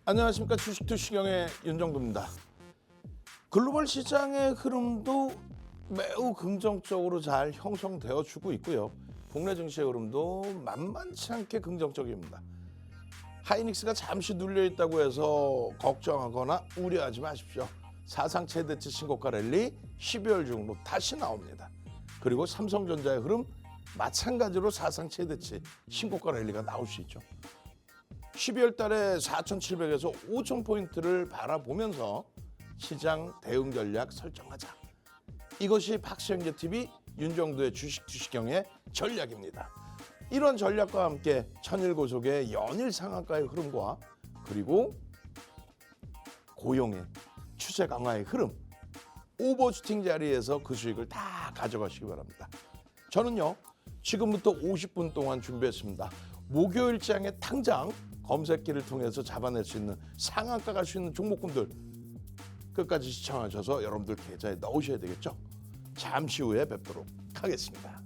안녕하십니까. 주식투시경의 윤정도입니다. 글로벌 시장의 흐름도 매우 긍정적으로 잘 형성되어 주고 있고요. 국내 증시의 흐름도 만만치 않게 긍정적입니다. 하이닉스가 잠시 눌려있다고 해서 걱정하거나 우려하지 마십시오. 사상 최대치 신고가 랠리 12월 중으로 다시 나옵니다. 그리고 삼성전자의 흐름 마찬가지로 사상 최대치 신고가 랠리가 나올 수 있죠. 12월 달에 4,700에서 5,000포인트를 바라보면서 시장 대응 전략 설정하자. 이것이 박시영재 TV 윤정도의 주식투시경의 전략입니다. 이런 전략과 함께 천일고속의 연일 상한가의 흐름과 그리고 고용의 추세 강화의 흐름, 오버슈팅 자리에서 그 수익을 다 가져가시기 바랍니다. 저는요, 지금부터 50분 동안 준비했습니다. 목요일장에 당장 검색기를 통해서 잡아낼 수 있는 상한가 갈 수 있는 종목군들 끝까지 시청하셔서 여러분들 계좌에 넣으셔야 되겠죠. 잠시 후에 뵙도록 하겠습니다.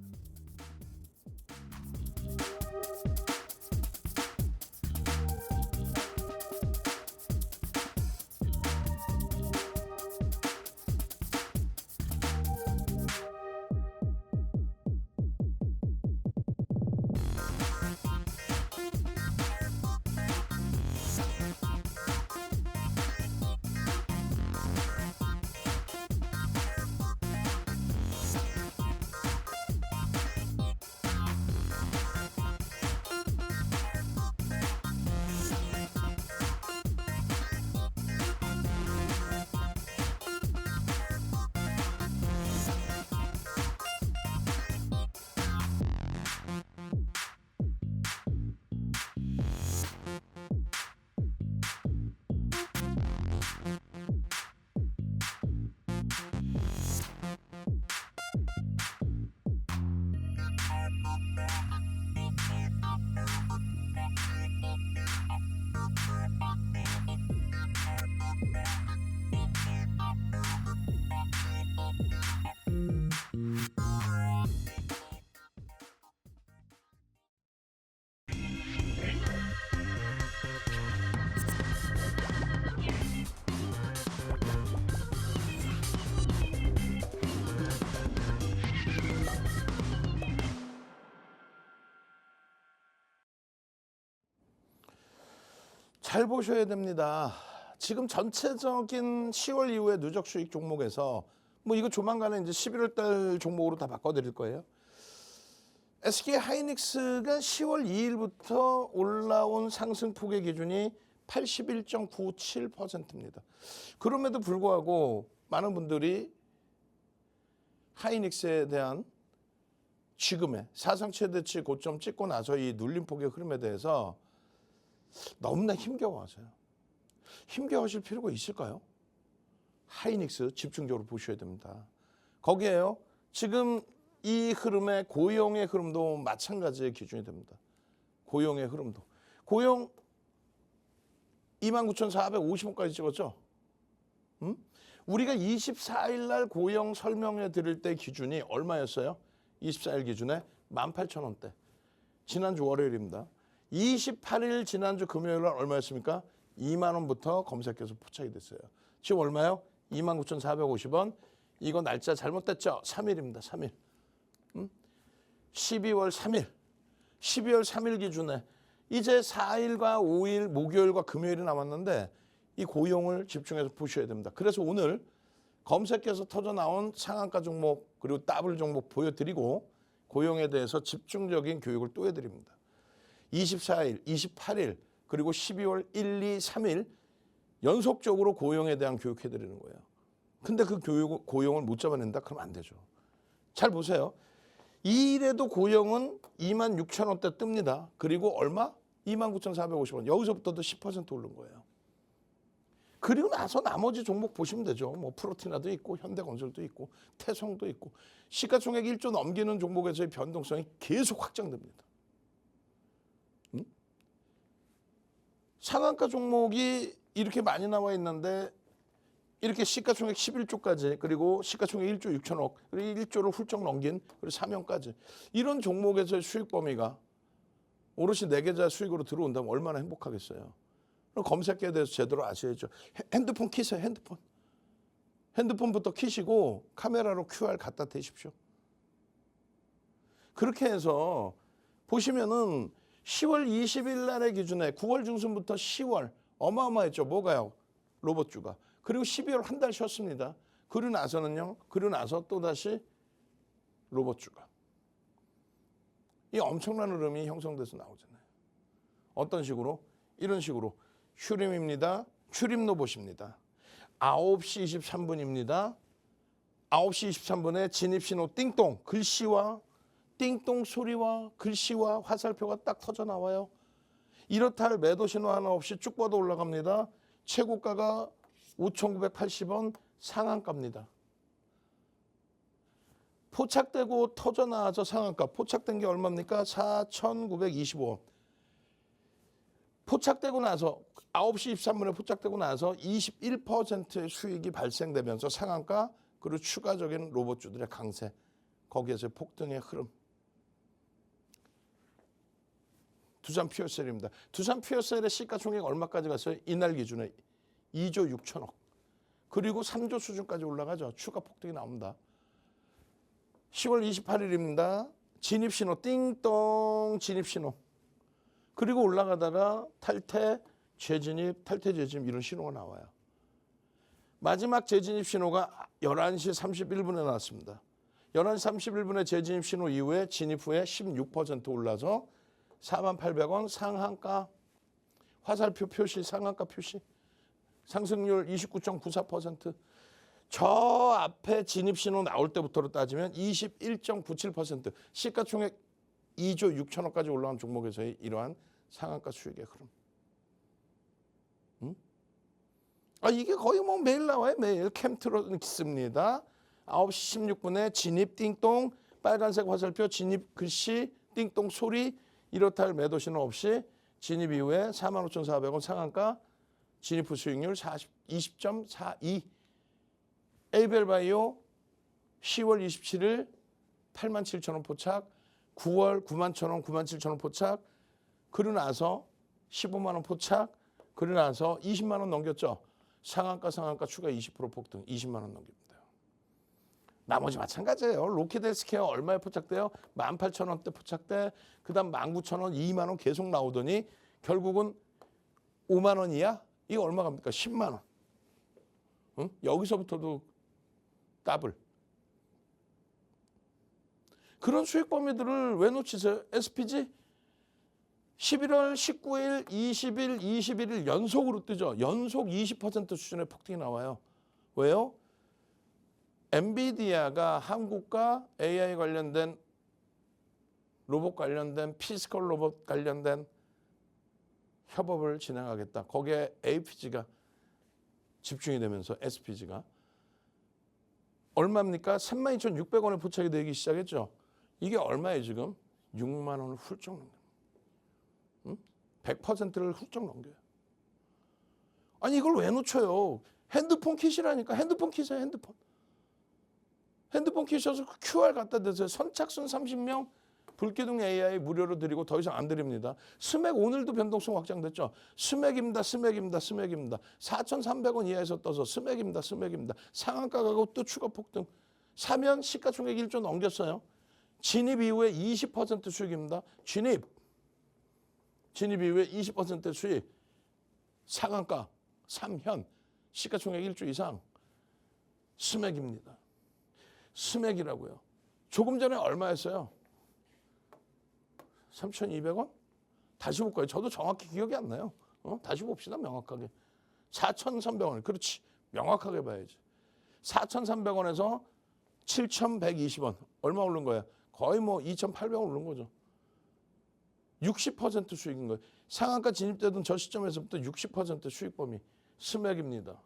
잘 보셔야 됩니다. 지금 전체적인 10월 이후의 누적 수익 종목에서 뭐 이거 조만간에 이제 11월 달 종목으로 다 바꿔드릴 거예요. SK 하이닉스가 10월 2일부터 올라온 상승폭의 기준이 81.97%입니다. 그럼에도 불구하고 많은 분들이 하이닉스에 대한 지금의 사상 최대치 고점 찍고 나서 이 눌림폭의 흐름에 대해서 너무나 힘겨워하세요. 힘겨워하실 필요가 있을까요? 하이닉스 집중적으로 보셔야 됩니다. 거기에요. 지금 이 흐름의 고용의 흐름도 마찬가지의 기준이 됩니다. 고용의 흐름도. 고용 29,450원까지 찍었죠? 우리가 24일 날 고용 설명해 드릴 때 기준이 얼마였어요? 24일 기준에 18,000원대. 지난주 월요일입니다. 28일 지난주 금요일 날 얼마였습니까? 2만 원부터 검색해서 포착이 됐어요. 지금 얼마요? 29,450원. 이거 날짜 잘못됐죠? 3일입니다. 3일. 12월 3일. 12월 3일 기준에 이제 4일과 5일 목요일과 금요일이 남았는데 이 고용을 집중해서 보셔야 됩니다. 그래서 오늘 검색해서 터져 나온 상한가 종목 그리고 더블 종목 보여드리고 고용에 대해서 집중적인 교육을 또 해드립니다. 24일, 28일, 그리고 12월 1, 2, 3일 연속적으로 고용에 대한 교육해드리는 거예요. 근데 그 고용을 못 잡아낸다? 그러면 안 되죠. 잘 보세요. 2일에도 고용은 26,000원대 뜹니다. 그리고 얼마? 29,450원. 여기서부터도 10% 오른 거예요. 그리고 나서 나머지 종목 보시면 되죠. 뭐 프로티나도 있고 현대건설도 있고 태성도 있고 시가총액 1조 넘기는 종목에서의 변동성이 계속 확장됩니다. 상한가 종목이 이렇게 많이 나와 있는데 이렇게 시가총액 11조까지 그리고 시가총액 1조 6천억 그리고 1조를 훌쩍 넘긴 그리고 3년까지 이런 종목에서의 수익 범위가 오롯이 4계좌 수익으로 들어온다면 얼마나 행복하겠어요. 검색에 대해서 제대로 아셔야죠. 핸드폰 키세요. 핸드폰부터 키시고 카메라로 QR 갖다 대십시오. 그렇게 해서 보시면은 10월 20일 날의 기준에 9월 중순부터 10월 어마어마했죠. 뭐가요? 로봇주가. 그리고 12월 한 달 쉬었습니다. 그리고 나서는요. 그리고 나서 또다시 로봇주가. 이 엄청난 흐름이 형성돼서 나오잖아요. 어떤 식으로? 이런 식으로. 휴림입니다. 휴림 로봇입니다. 9시 23분입니다. 9시 23분에 진입신호 띵동 글씨와 띵동 소리와 글씨와 화살표가 딱 터져 나와요. 이렇다 할 매도 신호 하나 없이 쭉 뻗어 올라갑니다. 최고가가 5,980원 상한가입니다. 포착되고 터져 나와서 상한가. 포착된 게 얼마입니까? 4,925원. 포착되고 나서 9시 23분에 포착되고 나서 21%의 수익이 발생되면서 상한가 그리고 추가적인 로봇주들의 강세. 거기에서 폭등의 흐름. 두산 퓨어셀입니다. 두산 퓨어셀의 시가총액 얼마까지 갔어요? 이날 기준에 2조 6천억. 그리고 3조 수준까지 올라가죠. 추가 폭등이 나옵니다. 10월 28일입니다. 진입신호 띵동 진입신호. 그리고 올라가다가 탈퇴, 재진입, 탈퇴, 재진입 이런 신호가 나와요. 마지막 재진입 신호가 11시 31분에 나왔습니다. 11시 31분에 재진입 신호 이후에 진입 후에 16% 올라서 48,000원 상한가 화살표 표시 상한가 표시 상승률 29.94%. 저 앞에 진입신호 나올 때부터로 따지면 21.97% 시가총액 2조 6천억까지 올라간 종목에서의 이러한 상한가 수익의 흐름. 이게 거의 뭐 매일 나와요. 매일 캠트로닉스입니다. 9시 16분에 진입 띵동 빨간색 화살표 진입 글씨 띵동 소리 이렇다 할 매도 신호 없이 진입 이후에 45,400원 상한가 진입 후 수익률 20.42. 에이벨바이오 10월 27일 87,000원 포착 9월 91,000원 97,000원 포착 그러고 나서 15만 원 포착 그러고 나서 20만 원 넘겼죠. 상한가 추가 20% 폭등 20만 원 넘깁니다. 나머지 마찬가지예요. 로키드헬스케어 얼마에 포착돼요? 18,000원대 포착돼. 그다음 19,000원, 2만 원 계속 나오더니 결국은 5만 원이야? 이거 얼마 갑니까? 10만 원. 응? 여기서부터도 더블. 그런 수익 범위들을 왜 놓치세요? SPG 11월 19일, 20일, 21일 연속으로 뜨죠. 연속 20% 수준의 폭등이 나와요. 왜요? 엔비디아가 한국과 AI 관련된 로봇 관련된 피지컬 로봇 관련된 협업을 진행하겠다. 거기에 APG가 집중이 되면서 SPG가 얼마입니까? 32,600원에 포착이 되기 시작했죠. 이게 얼마예요 지금? 6만 원을 훌쩍 넘겨요. 100%를 훌쩍 넘겨요. 아니 이걸 왜 놓쳐요? 핸드폰 킷이라니까. 핸드폰 킷이에요. 핸드폰 킷이어서 QR 갖다 대세요. 선착순 30명 불기둥 AI 무료로 드리고 더 이상 안 드립니다. 스맥 오늘도 변동성 확장됐죠. 스맥입니다. 4,300원 이하에서 떠서 스맥입니다. 상한가 가고 또 추가 폭등. 사면 시가총액 1조 넘겼어요. 진입 이후에 20% 수익입니다. 진입 이후에 20% 수익. 상한가 3현 시가총액 1조 이상. 스맥입니다. 스맥이라고요. 조금 전에 얼마였어요? 3,200원? 다시 볼까요? 저도 정확히 기억이 안 나요. 다시 봅시다. 명확하게. 4,300원. 그렇지. 명확하게 봐야지. 4,300원에서 7,120원. 얼마 오른 거야? 거의 뭐 2,800원 오른 거죠. 60% 수익인 거예요. 상한가 진입되던 저 시점에서부터 60% 수익 범위. 스맥입니다.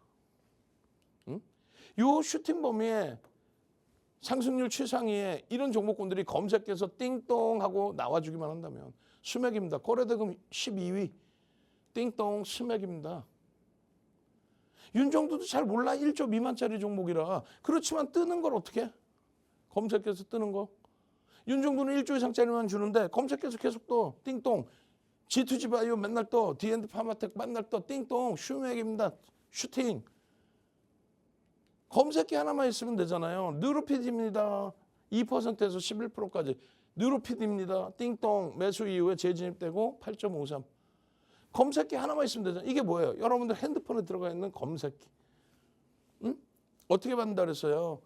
요 슈팅 범위에 상승률 최상위에 이런 종목군들이 검색해서 띵똥하고 나와주기만 한다면 스맥입니다. 거래대금 12위 띵똥 스맥입니다. 윤정도도 잘 몰라. 1조 미만짜리 종목이라. 그렇지만 뜨는 걸 어떻게 해? 검색해서 뜨는 거. 윤정도는 1조 이상짜리만 주는데 검색해서 계속 또 띵똥 G2G 바이오 맨날 떠. D&D 파마텍 맨날 떠. 띵동. 슈맥입니다. 슈팅. 검색기 하나만 있으면 되잖아요. 뉴로피드입니다. 2%에서 11%까지. 뉴로피드입니다. 띵동. 매수 이후에 재진입되고 8.53. 검색기 하나만 있으면 되잖아요. 이게 뭐예요? 여러분들 핸드폰에 들어가 있는 검색기. 응? 어떻게 받는다 그랬어요?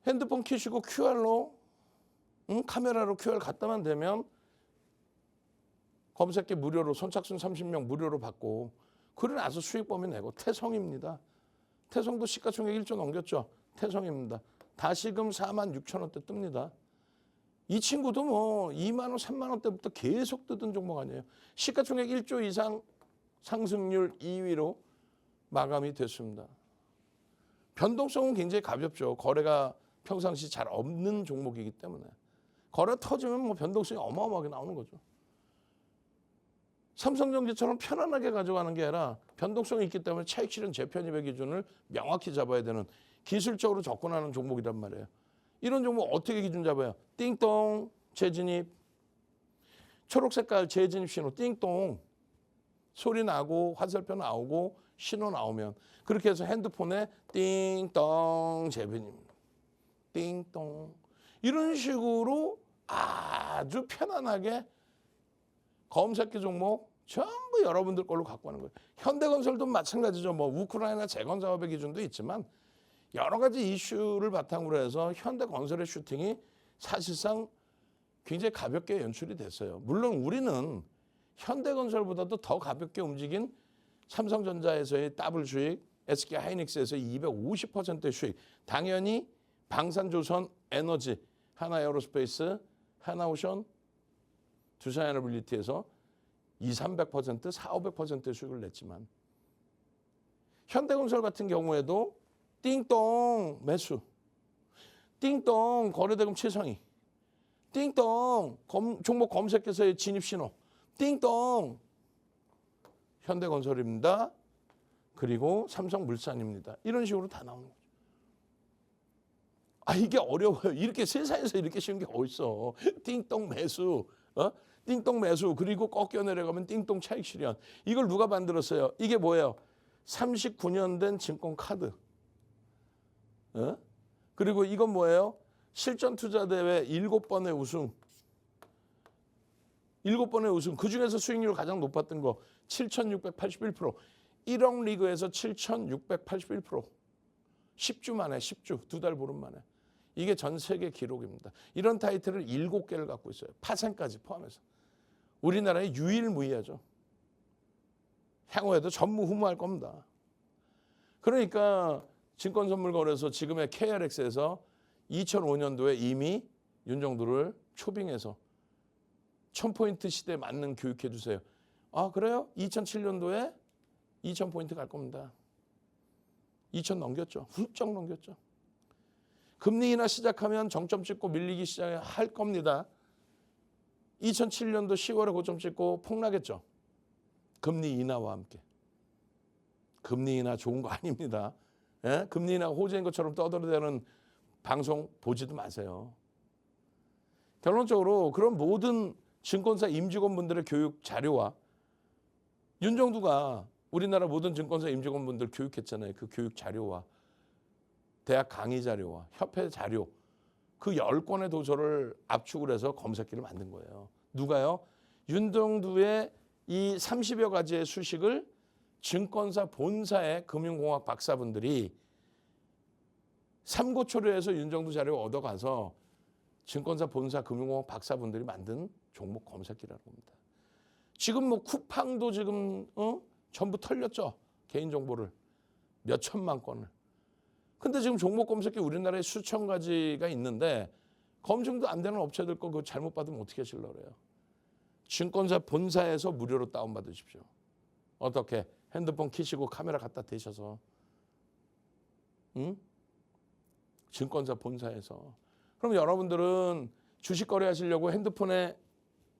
핸드폰 키시고 QR로 카메라로 QR 갖다만 대면 검색기 무료로 선착순 30명 무료로 받고 그러고 나서 수익 범위 내고 태성입니다. 태성도 시가총액 1조 넘겼죠. 태성입니다. 다시금 46,000원대 뜹니다. 이 친구도 뭐 2만 원, 3만 원대부터 계속 뜨던 종목 아니에요. 시가총액 1조 이상 상승률 2위로 마감이 됐습니다. 변동성은 굉장히 가볍죠. 거래가 평상시 잘 없는 종목이기 때문에. 거래 터지면 뭐 변동성이 어마어마하게 나오는 거죠. 삼성전기처럼 편안하게 가져가는 게 아니라 변동성이 있기 때문에 차익 실현 재편입의 기준을 명확히 잡아야 되는 기술적으로 접근하는 종목이란 말이에요. 이런 종목 어떻게 기준 잡아요? 띵동 재진입. 초록색깔 재진입 신호 띵동. 소리 나고 화살표 나오고 신호 나오면 그렇게 해서 핸드폰에 띵동 재진입. 띵동. 이런 식으로 아주 편안하게 검색기 종목 전부 여러분들 걸로 갖고 가는 거예요. 현대건설도 마찬가지죠. 뭐 우크라이나 재건 사업의 기준도 있지만 여러 가지 이슈를 바탕으로 해서 현대건설의 슈팅이 사실상 굉장히 가볍게 연출이 됐어요. 물론 우리는 현대건설보다도 더 가볍게 움직인 삼성전자에서의 더블 수익, SK하이닉스에서의 250%의 수익, 당연히 방산조선 에너지, 하나에어로스페이스, 하나오션, 두산에너빌리티에서 200~300%, 400~500%의 수익을 냈지만 현대건설 같은 경우에도 띵동 매수, 띵동 거래대금 최상위, 띵동 종목 검색해서의 진입신호, 띵동 현대건설입니다. 그리고 삼성물산입니다. 이런 식으로 다 나오는 거죠. 아 이게 어려워요. 이렇게 세상에서 이렇게 쉬운 게 어딨어. 띵동 매수. 띵동 매수 그리고 꺾여 내려가면 띵동 차익 실현. 이걸 누가 만들었어요? 이게 뭐예요? 39년 된 증권 카드. 그리고 이건 뭐예요? 실전 투자 대회 7번의 우승. 7번의 우승. 그중에서 수익률 가장 높았던 거 7,681%. 1억 리그에서 7,681%. 10주 만에 10주. 2달 보름 만에. 이게 전 세계 기록입니다. 이런 타이틀을 7개를 갖고 있어요. 파생까지 포함해서. 우리나라의 유일무이하죠. 향후에도 전무후무할 겁니다. 그러니까 증권선물거래소 지금의 KRX에서 2005년도에 이미 윤정두를 초빙해서 1000포인트 시대에 맞는 교육해 주세요. 아 그래요? 2007년도에 2000포인트 갈 겁니다. 2000 넘겼죠. 훌쩍 넘겼죠. 금리 인하 시작하면 정점 찍고 밀리기 시작할 겁니다. 2007년도 10월에 고점 찍고 폭락했죠. 금리 인하와 함께. 금리 인하 좋은 거 아닙니다. 예? 금리 인하가 호재인 것처럼 떠들어대는 방송 보지도 마세요. 결론적으로 그런 모든 증권사 임직원분들의 교육 자료와 윤정두가 우리나라 모든 증권사 임직원분들 교육했잖아요. 그 교육 자료와 대학 강의 자료와 협회 자료 그 10권의 도서를 압축을 해서 검색기를 만든 거예요. 누가요? 윤정두의 이 30여 가지의 수식을 증권사 본사의 금융공학 박사분들이 삼고초려해서 윤정두 자료를 얻어가서 증권사 본사 금융공학 박사분들이 만든 종목 검색기라는 겁니다. 지금 뭐 쿠팡도 지금 전부 털렸죠. 개인정보를. 몇 천만 건을. 근데 지금 종목 검색기 우리나라에 수천 가지가 있는데 검증도 안 되는 업체들 거 그거 잘못 받으면 어떻게 하시려고 그래요? 증권사 본사에서 무료로 다운받으십시오. 어떻게? 핸드폰 키시고 카메라 갖다 대셔서. 응? 증권사 본사에서. 그럼 여러분들은 주식 거래하시려고 핸드폰에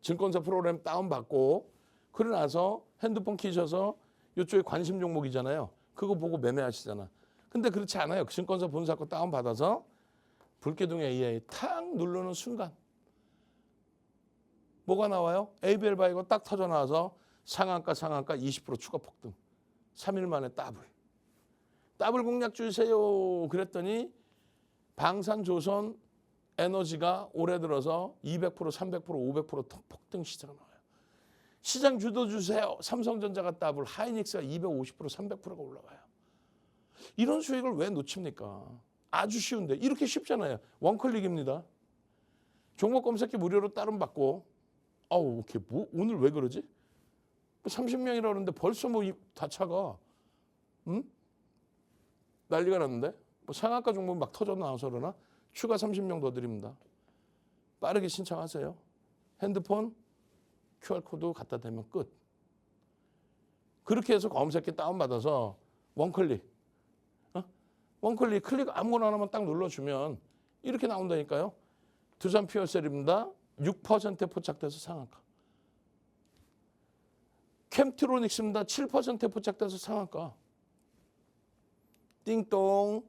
증권사 프로그램 다운받고 그러고 나서 핸드폰 키셔서 이쪽에 관심 종목이잖아요. 그거 보고 매매하시잖아. 근데 그렇지 않아요. 증권사 본사 거 다운받아서 불기둥 AI 탁 누르는 순간 뭐가 나와요? ABL 바이오가 딱 터져 나와서 상한가 20% 추가 폭등. 3일 만에 더블 공략 주세요. 그랬더니 방산조선 에너지가 올해 들어서 200%, 300%, 500% 폭등 시장 나와요. 시장 주도 주세요. 삼성전자가 더블, 하이닉스가 250%, 300%가 올라가요. 이런 수익을 왜 놓칩니까? 아주 쉬운데. 이렇게 쉽잖아요. 원클릭입니다. 종목 검색기 무료로 다운받고 오케이, 오늘 왜 그러지? 30명이라 그러는데 벌써 다 차가. 응? 난리가 났는데? 상한가 종목 막 터져 나와서 그러나? 추가 30명 더 드립니다. 빠르게 신청하세요. 핸드폰 QR코드 갖다 대면 끝. 그렇게 해서 검색기 다운받아서 원클릭. 원클릭, 클릭 아무거나 하나만 딱 눌러주면 이렇게 나온다니까요. 두산 퓨어셀입니다. 6% 포착돼서 상한가. 캠트로닉스입니다. 7% 포착돼서 상한가. 띵동.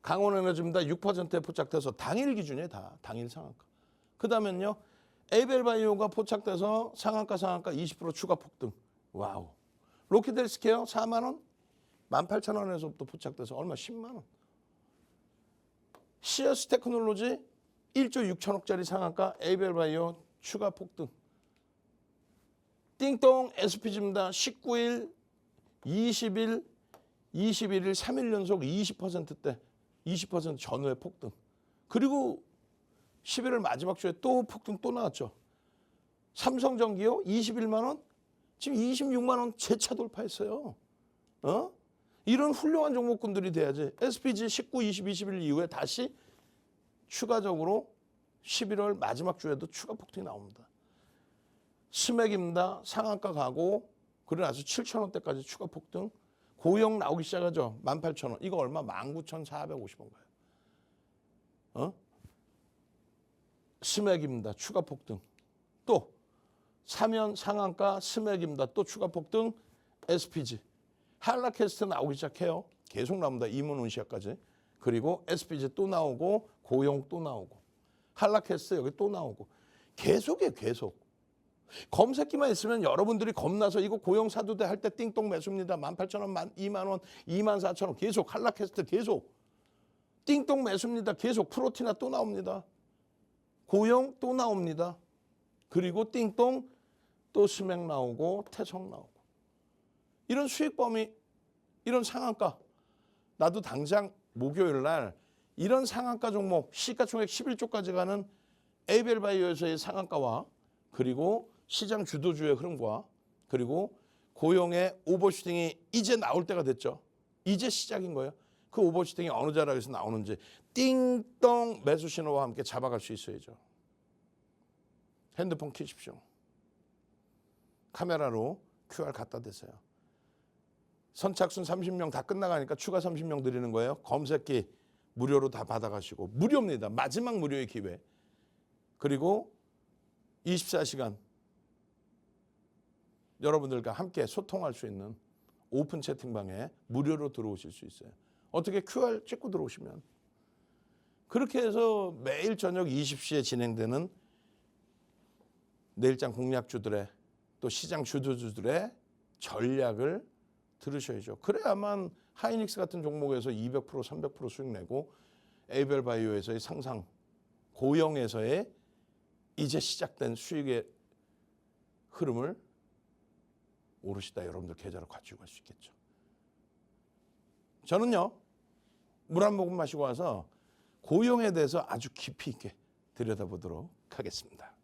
강원에너지입니다. 6% 포착돼서 당일 기준이에요. 다 당일 상한가. 그 다음엔요. 에이벨바이오가 포착돼서 상한가 20% 추가 폭등. 와우. 로키드헬스케어 4만 원. 18,000원에서부터 포착돼서 얼마? 10만 원. 시어스 테크놀로지 1조 6천억짜리 상한가 에이벨바이오 추가 폭등. 띵동 SPG입니다. 19일, 20일, 21일 3일 연속 20%대 20% 전후의 폭등. 그리고 11월 마지막 주에 또 폭등 또 나왔죠. 삼성전기요 21만 원, 지금 26만 원 재차 돌파했어요. 이런 훌륭한 종목군들이 돼야지. SPG 19, 20, 21일 이후에 다시 추가적으로 11월 마지막 주에도 추가 폭등이 나옵니다. 스맥입니다. 상한가 가고 그러고 나서 7,000원대까지 추가 폭등. 고용 나오기 시작하죠. 18,000원. 이거 얼마? 19,450원가요. 스맥입니다. 추가 폭등. 또 사면 상한가 스맥입니다. 또 추가 폭등. SPG. 한라캐스트 나오기 시작해요. 계속 나옵니다. 이문운시아까지. 그리고 SPG 또 나오고 고용 또 나오고 한라캐스트 여기 또 나오고 계속이에요. 계속. 검색기만 있으면 여러분들이 겁나서 이거 고용 사두대 할 때 띵동 매수입니다. 18,000원, 2만원, 24,000원 계속 한라캐스트 계속. 띵동 매수입니다. 계속 프로티나 또 나옵니다. 고용 또 나옵니다. 그리고 띵동 또 스맥 나오고 태성 나오고. 이런 수익 범위, 이런 상한가. 나도 당장 목요일 날 이런 상한가 종목 시가총액 11조까지 가는 에이벨바이오에서의 상한가와 그리고 시장 주도주의 흐름과 그리고 고용의 오버슈팅이 이제 나올 때가 됐죠. 이제 시작인 거예요. 그 오버슈팅이 어느 자락에서 나오는지 띵동 매수 신호와 함께 잡아갈 수 있어야죠. 핸드폰 켜십시오. 카메라로 QR 갖다 대세요. 선착순 30명 다 끝나가니까 추가 30명 드리는 거예요. 검색기 무료로 다 받아가시고 무료입니다. 마지막 무료의 기회. 그리고 24시간 여러분들과 함께 소통할 수 있는 오픈 채팅방에 무료로 들어오실 수 있어요. 어떻게 QR 찍고 들어오시면. 그렇게 해서 매일 저녁 20시에 진행되는 내일장 공략주들의 또 시장 주도주들의 전략을 들으셔야죠. 그래야만 하이닉스 같은 종목에서 200%, 300% 수익 내고 에이벨바이오에서의 상상, 고영에서의 이제 시작된 수익의 흐름을 오롯이 다 여러분들 계좌로 가지고 갈 수 있겠죠. 저는요. 물 한 모금 마시고 와서 고용에 대해서 아주 깊이 있게 들여다보도록 하겠습니다.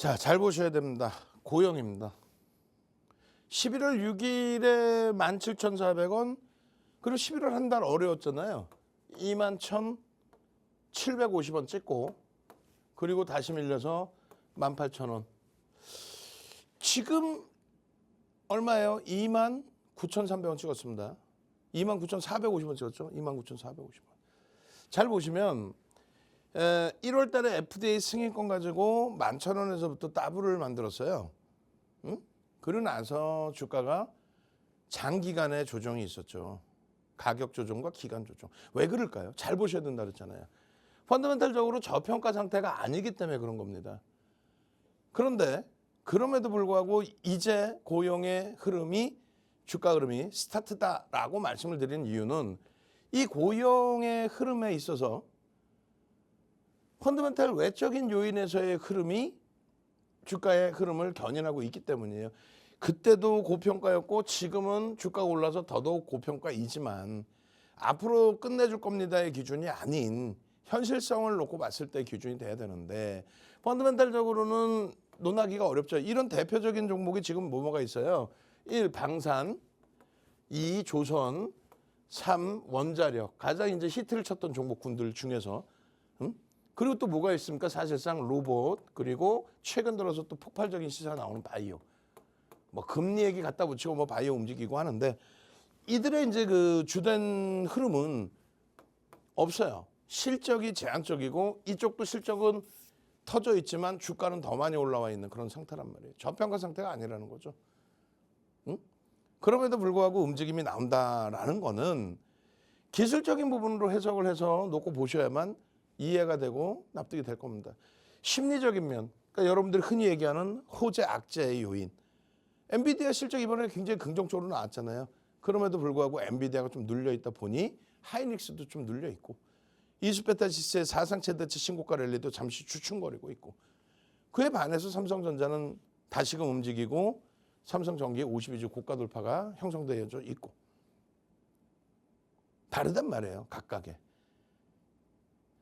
자, 잘 보셔야 됩니다. 고영입니다. 11월 6일에 17,400원, 그리고 11월 한 달 어려웠잖아요. 21,750원 찍고, 그리고 다시 밀려서 18,000원. 지금 얼마예요? 29,300원 찍었습니다. 29,450원 찍었죠? 29,450원. 잘 보시면 1월 달에 FDA 승인권 가지고 11,000원에서부터 더블을 만들었어요. 응? 그러고 나서 주가가 장기간의 조정이 있었죠. 가격 조정과 기간 조정. 왜 그럴까요? 잘 보셔야 된다 그랬잖아요. 펀더멘탈적으로 저평가 상태가 아니기 때문에 그런 겁니다. 그런데 그럼에도 불구하고 이제 고용의 흐름이, 주가 흐름이 스타트다라고 말씀을 드리는 이유는 이 고용의 흐름에 있어서 펀더멘탈 외적인 요인에서의 흐름이 주가의 흐름을 견인하고 있기 때문이에요. 그때도 고평가였고 지금은 주가가 올라서 더더욱 고평가이지만 앞으로 끝내줄 겁니다의 기준이 아닌 현실성을 놓고 봤을 때 기준이 돼야 되는데, 펀더멘탈적으로는 논하기가 어렵죠. 이런 대표적인 종목이 지금 뭐가 있어요? 1. 방산, 2. 조선, 3. 원자력. 가장 이제 히트를 쳤던 종목군들 중에서. 그리고 또 뭐가 있습니까? 사실상 로봇, 그리고 최근 들어서 또 폭발적인 시세가 나오는 바이오. 뭐 금리 얘기 갖다 붙이고 뭐 바이오 움직이고 하는데, 이들의 이제 그 주된 흐름은 없어요. 실적이 제한적이고 이쪽도 실적은 터져 있지만 주가는 더 많이 올라와 있는 그런 상태란 말이에요. 저평가 상태가 아니라는 거죠. 응? 그럼에도 불구하고 움직임이 나온다라는 거는 기술적인 부분으로 해석을 해서 놓고 보셔야만 이해가 되고 납득이 될 겁니다. 심리적인 면, 그러니까 여러분들이 흔히 얘기하는 호재 악재의 요인. 엔비디아 실적 이번에 굉장히 긍정적으로 나왔잖아요. 그럼에도 불구하고 엔비디아가 좀 눌려있다 보니 하이닉스도 좀 눌려있고, 이수페타 지수의 사상 최대치 신고가 랠리도 잠시 주춤거리고 있고, 그에 반해서 삼성전자는 다시금 움직이고 삼성전기의 52주 고가 돌파가 형성되어져 있고, 다르단 말이에요. 각각의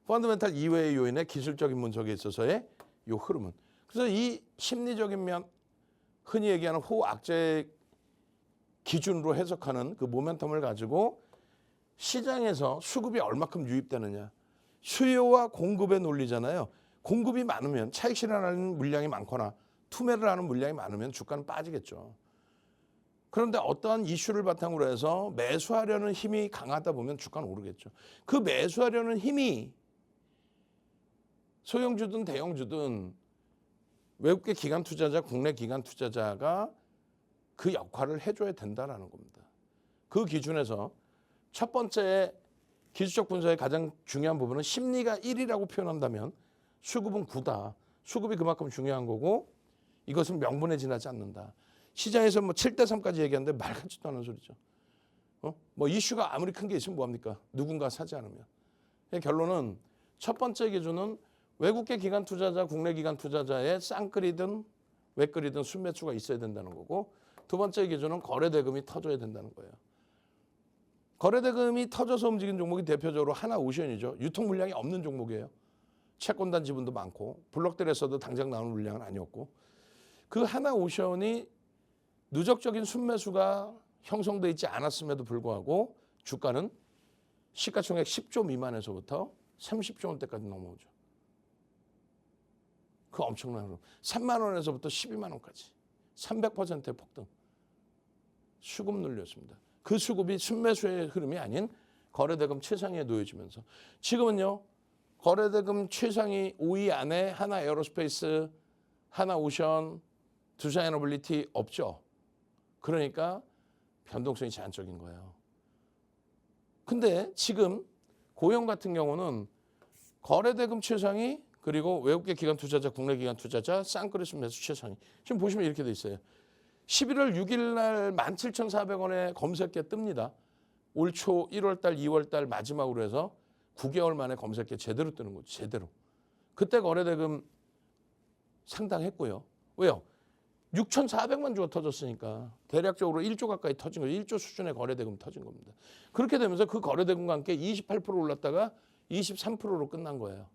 펀더멘탈 이외의 요인의 기술적인 분석에 있어서의 이 흐름은. 그래서 이 심리적인 면, 흔히 얘기하는 호악재 기준으로 해석하는 그 모멘텀을 가지고 시장에서 수급이 얼마큼 유입되느냐, 수요와 공급의 논리잖아요. 공급이 많으면, 차익 실현하는 물량이 많거나 투매를 하는 물량이 많으면 주가는 빠지겠죠. 그런데 어떠한 이슈를 바탕으로 해서 매수하려는 힘이 강하다 보면 주가는 오르겠죠. 그 매수하려는 힘이 소형주든 대형주든 외국계 기관 투자자, 국내 기관 투자자가 그 역할을 해줘야 된다는 겁니다. 그 기준에서 첫 번째 기술적 분석의 가장 중요한 부분은 심리가 1이라고 표현한다면 수급은 9다. 수급이 그만큼 중요한 거고 이것은 명분에 지나지 않는다. 시장에서 뭐 7대3까지 얘기하는데 말 같지도 않은 소리죠. 뭐 이슈가 아무리 큰 게 있으면 뭐합니까? 누군가 사지 않으면. 결론은 첫 번째 기준은 외국계 기관 투자자, 국내 기관 투자자의 쌍끌이든 외끌이든 순매수가 있어야 된다는 거고, 두 번째 기준은 거래대금이 터져야 된다는 거예요. 거래대금이 터져서 움직이는 종목이 대표적으로 하나오션이죠. 유통 물량이 없는 종목이에요. 채권단 지분도 많고 블록들에서도 당장 나오는 물량은 아니었고, 그 하나오션이 누적적인 순매수가 형성돼 있지 않았음에도 불구하고 주가는 시가총액 10조 미만에서부터 30조 원대까지 넘어오죠. 그 엄청난 흐름. 3만 원에서부터 12만 원까지 300%의 폭등. 수급 눌렸습니다. 그 수급이 순매수의 흐름이 아닌 거래대금 최상위에 놓여지면서 지금은요, 거래대금 최상위 5위 안에 하나 에어로스페이스, 하나 오션, 두산에너빌리티 없죠. 그러니까 변동성이 제한적인 거예요. 근데 지금 고용 같은 경우는 거래대금 최상위, 그리고 외국계 기관 투자자, 국내 기관 투자자, 쌍끌이 매수 최상위. 지금 보시면 이렇게 돼 있어요. 11월 6일 날 17,400원에 검색계 뜹니다. 올 초 1월 달, 2월 달 마지막으로 해서 9개월 만에 검색계 제대로 뜨는 거죠. 제대로. 그때 거래대금 상당했고요. 왜요? 6,400만 주가 터졌으니까 대략적으로 1조 가까이 터진 거예요. 1조 수준의 거래대금 터진 겁니다. 그렇게 되면서 그 거래대금과 함께 28% 올랐다가 23%로 끝난 거예요.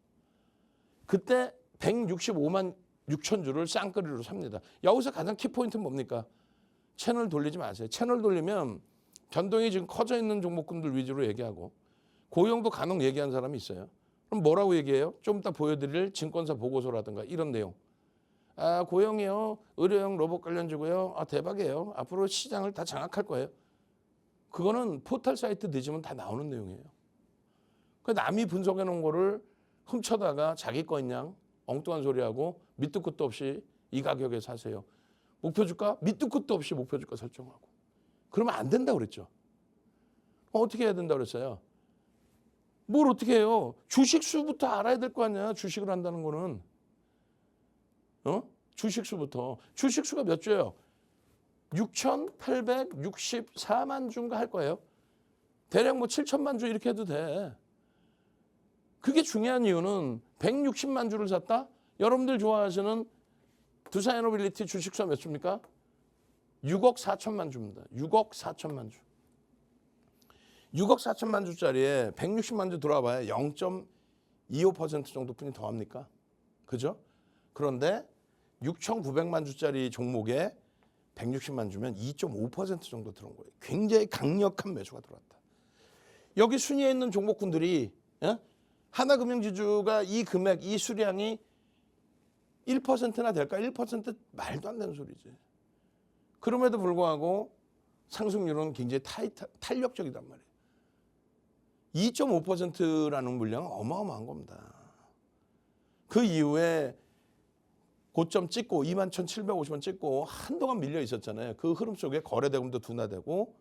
그때 165만 6,000주를 쌍끌이로 삽니다. 여기서 가장 키포인트는 뭡니까? 채널 돌리지 마세요. 채널 돌리면 변동이 지금 커져 있는 종목군들 위주로 얘기하고 고용도 간혹 얘기한 사람이 있어요. 그럼 뭐라고 얘기해요? 좀 이따 보여드릴 증권사 보고서라든가 이런 내용. 아, 고용이요. 의료용 로봇 관련주고요. 아, 대박이에요. 앞으로 시장을 다 장악할 거예요. 그거는 포털 사이트 뒤지면 다 나오는 내용이에요. 그 남이 분석해 놓은 거를 훔쳐다가 자기 거냐 엉뚱한 소리하고 밑도 끝도 없이 이 가격에 사세요. 목표 주가 밑도 끝도 없이 목표 주가 설정하고. 그러면 안 된다고 그랬죠. 어떻게 해야 된다고 그랬어요? 뭘 어떻게 해요? 주식 수부터 알아야 될 거 아니야. 주식을 한다는 거는. 주식 수부터. 주식 수가 몇 주예요? 6,864만 주인가 할 거예요. 대략 뭐 7천만 주 이렇게 해도 돼. 그게 중요한 이유는 160만 주를 샀다? 여러분들 좋아하시는 두산에너빌리티 주식수가 몇 주입니까? 6억 4천만 주입니다. 6억 4천만 주. 6억 4천만 주짜리에 160만 주 들어와봐야 0.25% 정도뿐이 더합니까? 그죠? 그런데 6,900만 주짜리 종목에 160만 주면 2.5% 정도 들어온 거예요. 굉장히 강력한 매수가 들어왔다. 여기 순위에 있는 종목군들이 하나금융지주가 이 금액, 이 수량이 1%나 될까? 1% 말도 안 되는 소리지. 그럼에도 불구하고 상승률은 굉장히 탄력적이단 말이에요. 2.5%라는 물량은 어마어마한 겁니다. 그 이후에 고점 찍고 21,750원 찍고 한동안 밀려 있었잖아요. 그 흐름 속에 거래대금도 둔화되고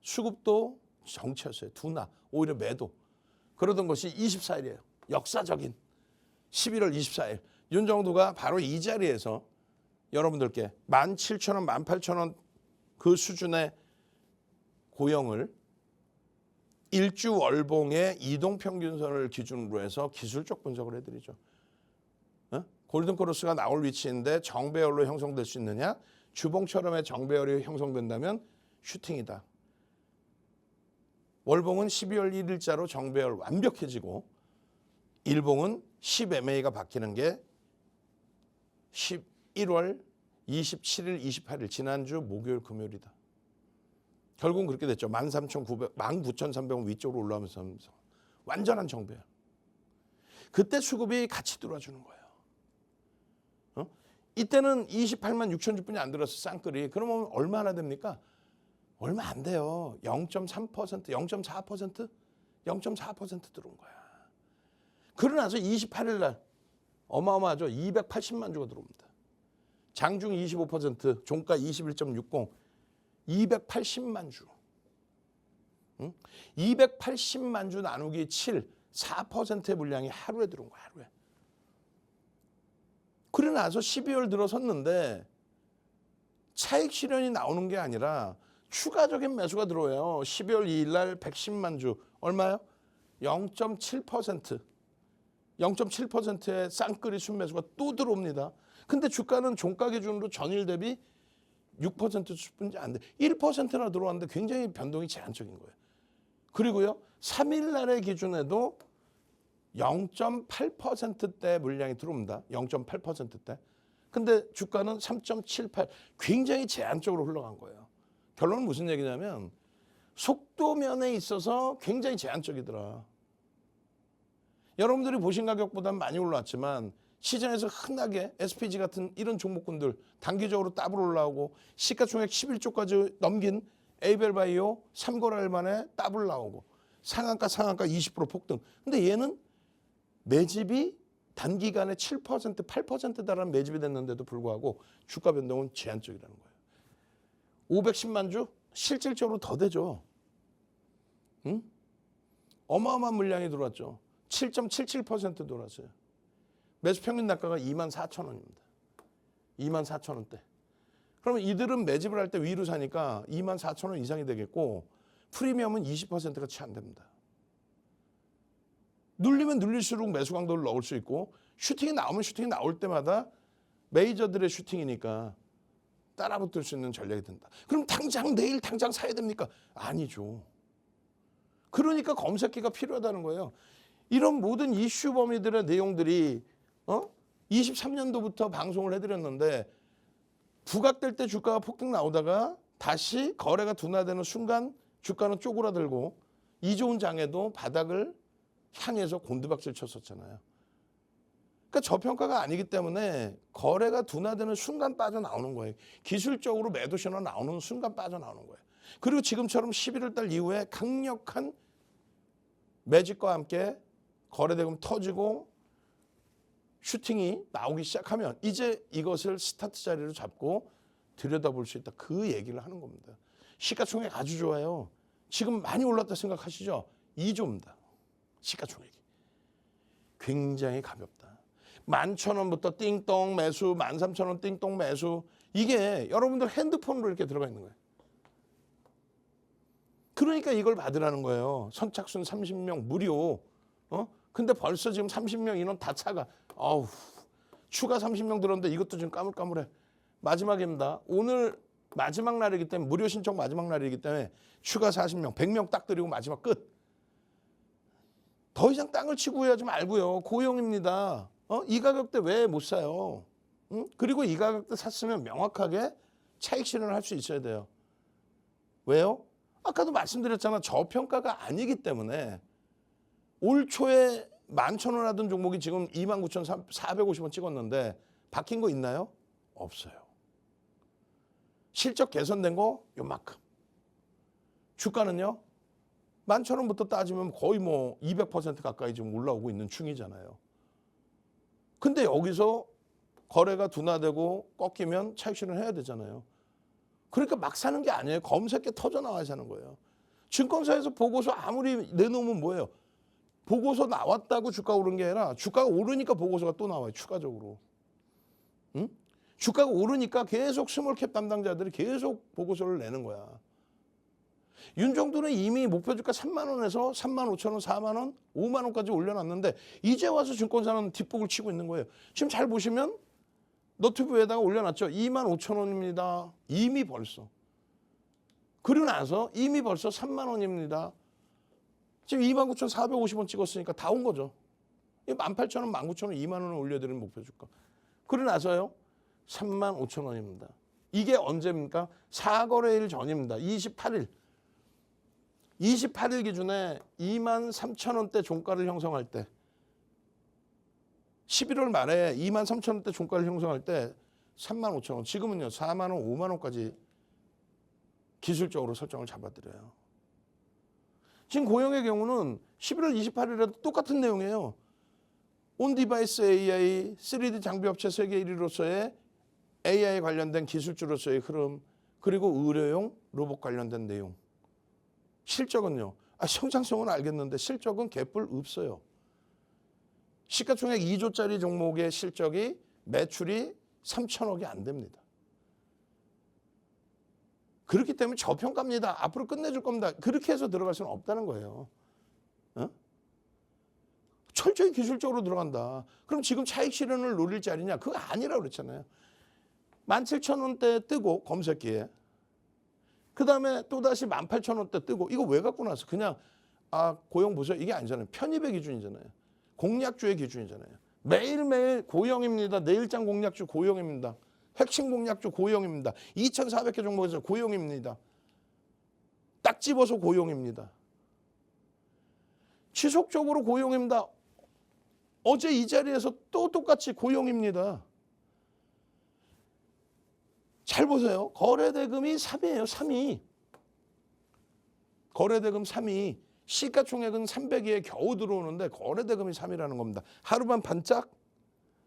수급도 정체였어요. 둔화, 오히려 매도. 그러던 것이 24일이에요. 역사적인 11월 24일. 윤정도가 바로 이 자리에서 여러분들께 17,000원, 18,000원 그 수준의 고용을 일주 월봉의 이동평균선을 기준으로 해서 기술적 분석을 해드리죠. 골든크로스가 나올 위치인데 정배열로 형성될 수 있느냐? 주봉처럼의 정배열이 형성된다면 슈팅이다. 월봉은 12월 1일자로 정배열 완벽해지고 일봉은 10MA가 바뀌는 게 11월 27일, 28일 지난주 목요일, 금요일이다. 결국은 그렇게 됐죠. 19,300원 위쪽으로 올라오면서 완전한 정배열. 그때 수급이 같이 들어와주는 거예요. 이때는 28만 6천 주뿐이 안 들었어 쌍끌이. 그러면 얼마나 됩니까? 얼마 안 돼요. 0.3%, 0.4%, 0.4% 들어온 거야. 그러고 나서 28일 날 어마어마하죠. 280만 주가 들어옵니다. 장중 25%, 종가 21.60, 280만 주. 280만 주 나누기 7, 4%의 물량이 하루에 들어온 거야. 하루에. 그러고 나서 12월 들어섰는데 차익 실현이 나오는 게 아니라 추가적인 매수가 들어와요. 12월 2일 날 110만 주. 얼마요? 0.7%. 0.7%의 쌍끌이 순매수가 또 들어옵니다. 근데 주가는 종가 기준으로 전일 대비 6%뿐이 안 돼. 1%나 들어왔는데 굉장히 변동이 제한적인 거예요. 그리고요. 3일 날의 기준에도 0.8%대 물량이 들어옵니다. 0.8%대. 근데 주가는 3.78. 굉장히 제한적으로 흘러간 거예요. 결론은 무슨 얘기냐면 속도면에 있어서 굉장히 제한적이더라. 여러분들이 보신 가격보다는 많이 올랐지만 시장에서 흔하게 SPG 같은 이런 종목군들 단기적으로 더블 올라오고 시가총액 11조까지 넘긴 에이벨바이오 3거래일 만에 더블 나오고 상한가 20% 폭등. 근데 얘는 매집이 단기간에 7%, 8% 달하는 매집이 됐는데도 불구하고 주가 변동은 제한적이라는 거예요. 510만 주? 실질적으로 더 되죠. 응? 어마어마한 물량이 들어왔죠. 7.77% 들어왔어요. 매수 평균 단가가 24,000원입니다. 24,000원대. 그러면 이들은 매집을 할 때 위로 사니까 24,000원 이상이 되겠고 프리미엄은 20%가 채 안 됩니다. 눌리면 눌릴수록 매수 강도를 넣을 수 있고 슈팅이 나오면 슈팅이 나올 때마다 메이저들의 슈팅이니까 따라붙을 수 있는 전략이 된다. 그럼 당장 내일 당장 사야 됩니까? 아니죠. 그러니까 검색기가 필요하다는 거예요. 이런 모든 이슈 범위들의 내용들이 23년도부터 방송을 해드렸는데 부각될 때 주가가 폭등 나오다가 다시 거래가 둔화되는 순간 주가는 쪼그라들고 이 좋은 장에도 바닥을 향해서 곤두박질 쳤었잖아요. 그러니까 저평가가 아니기 때문에 거래가 둔화되는 순간 빠져나오는 거예요. 기술적으로 매도 신호 나오는 순간 빠져나오는 거예요. 그리고 지금처럼 11월 달 이후에 강력한 매집과 함께 거래대금 터지고 슈팅이 나오기 시작하면 이제 이것을 스타트 자리로 잡고 들여다볼 수 있다. 그 얘기를 하는 겁니다. 시가총액 아주 좋아요. 지금 많이 올랐다 생각하시죠? 2조입니다. 시가총액이. 굉장히 가볍다. 11,000원부터 띵동 매수, 13,000원 띵동 매수. 이게 여러분들 핸드폰으로 이렇게 들어가 있는 거예요. 그러니까 이걸 받으라는 거예요. 선착순 30명 무료. 근데 벌써 지금 30명 인원 다 차가. 아우, 추가 30명 들었는데 이것도 지금 까물까물해. 마지막입니다. 오늘 마지막 날이기 때문에 무료 신청 마지막 날이기 때문에 추가 40명, 100명 딱 드리고 마지막 끝. 더 이상 땅을 치고 해야지 말고요. 고용입니다. 이 가격대 왜 못 사요? 그리고 이 가격대 샀으면 명확하게 차익 실현을 할 수 있어야 돼요. 왜요? 아까도 말씀드렸잖아. 저평가가 아니기 때문에 올 초에 11,000원 하던 종목이 지금 29,450원 찍었는데 바뀐 거 있나요? 없어요. 실적 개선된 거 요만큼. 주가는요. 11,000원부터 따지면 거의 뭐 200% 가까이 지금 올라오고 있는 중이잖아요. 근데 여기서 거래가 둔화되고 꺾이면 차익 실현해야 되잖아요. 그러니까 막 사는 게 아니에요. 검색에 터져 나와야 사는 거예요. 증권사에서 보고서 아무리 내놓으면 뭐예요? 보고서 나왔다고 주가 오른 게 아니라 주가가 오르니까 보고서가 또 나와요. 추가적으로. 응? 주가가 오르니까 계속 스몰캡 담당자들이 계속 보고서를 내는 거야. 윤정도는 이미 목표 주가 3만 원에서 3만 5천 원, 4만 원, 5만 원까지 올려놨는데 이제 와서 증권사는 뒷북을 치고 있는 거예요. 지금 잘 보시면 너튜브에다가 올려놨죠. 2만 5천 원입니다. 이미 벌써. 그리고 나서 이미 벌써 3만 원입니다. 지금 29,450원 찍었으니까 다 온 거죠. 18,000원, 19,000원, 2만 원을 올려드리는 목표 주가. 그러고 나서요. 3만 5천 원입니다. 이게 언제입니까? 4거래일 전입니다. 28일. 28일 기준에 2만 3천 원대 종가를 형성할 때 11월 말에 2만 3천 원대 종가를 형성할 때 3만 5천 원. 지금은요. 4만 원, 5만 원까지 기술적으로 설정을 잡아드려요. 지금 고용의 경우는 11월 28일에도 똑같은 내용이에요. 온디바이스 AI, 3D 장비업체 세계 1위로서의 AI 관련된 기술주로서의 흐름, 그리고 의료용 로봇 관련된 내용. 실적은요. 성장성은 알겠는데 실적은 개뿔 없어요. 시가총액 2조짜리 종목의 실적이 매출이 3천억이 안 됩니다. 그렇기 때문에 저평가입니다. 앞으로 끝내줄 겁니다. 그렇게 해서 들어갈 수는 없다는 거예요. 철저히 기술적으로 들어간다. 그럼 지금 차익 실현을 노릴 자리냐? 그거 아니라고 그랬잖아요. 17,000원대 뜨고 검색기에. 그다음에 또다시 18,000원대 뜨고. 이거 왜 갖고 나서 그냥 고용 보세요. 이게 아니잖아요. 편입의 기준이잖아요. 공략주의 기준이잖아요. 매일매일 고용입니다. 내일장 공략주 고용입니다. 핵심 공략주 고용입니다. 2,400개 종목에서 고용입니다. 딱 집어서 고용입니다. 지속적으로 고용입니다. 어제 이 자리에서 또 똑같이 고용입니다. 잘 보세요. 거래대금이 3이에요. 3위. 거래대금 3위. 시가총액은 300위에 겨우 들어오는데 거래대금이 3위라는 겁니다. 하루만 반짝?